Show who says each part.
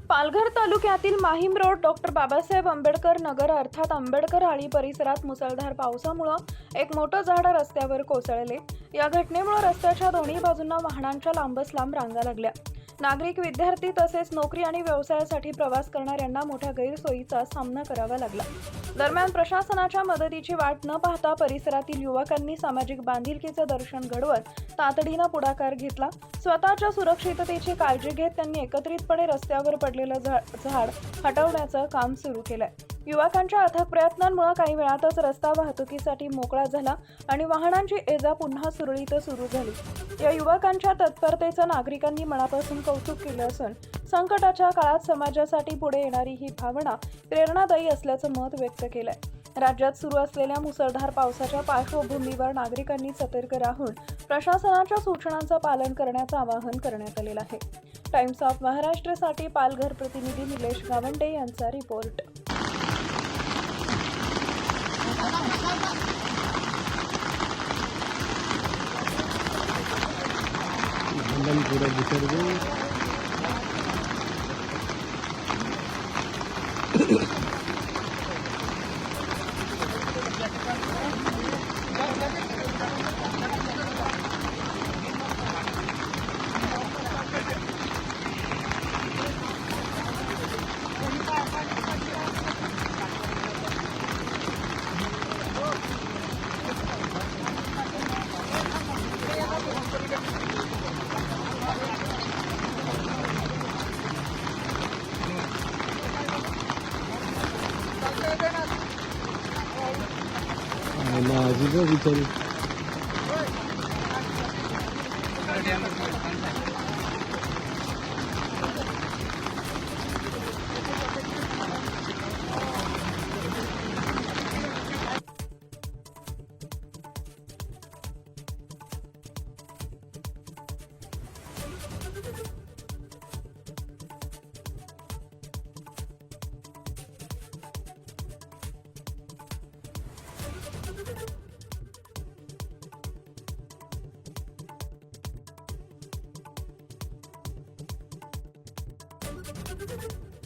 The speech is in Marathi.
Speaker 1: पालघर तालुक्यातील माहीम रोड डॉक्टर बाबासाहेब आंबेडकर नगर अर्थात आंबेडकर आळी परिसरात मुसळधार पावसामुळे एक मोठं झाड रस्त्यावर कोसळले। या घटनेमुळे रस्त्याच्या दोन्ही बाजूंना वाहनांच्या लांबच लांब रांगा लागल्या। नागरिक, विद्यार्थी तसेच नोकरी आणि व्यवसायासाठी प्रवास करणाऱ्यांना मोठ्या गैरसोयीचा सामना करावा लागला। दरम्यान प्रशासनाच्या मदतीची वाट न पाहता परिसरातील युवकांनी सामाजिक बांधिलकीचे दर्शन घडवत तातडीने पुढाकार घेतला। स्वतःच्या सुरक्षिततेची काळजी घेत त्यांनी एकत्रितपणे रस्त्यावर पडलेलं झाड हटवण्याचं काम सुरू केलंय। युवकांच्या अथक प्रयत्नांमुळे काही वेळातच रस्ता वाहतुकीसाठी मोकळा झाला आणि वाहनांची ये-जा पुन्हा सुरळीत सुरू झाली। या युवकांच्या तत्परतेचं नागरिकांनी मनापासून कौतुक केलं असून संकटाच्या काळात समाजासाठी पुढे येणारी ही भावना प्रेरणादायी असल्याचं मत व्यक्त केलंय। राज्यात सुरू असलेल्या मुसळधार पावसाच्या पार्श्वभूमीवर नागरिकांनी सतर्क राहून प्रशासनाच्या सूचनांचं पालन करण्याचं आवाहन करण्यात आलेलं आहे। टाइम्स ऑफ महाराष्ट्रसाठी पालघर प्रतिनिधी निलेश गावंडे यांचा रिपोर्ट।
Speaker 2: आजीबा विचारू
Speaker 1: Thank you.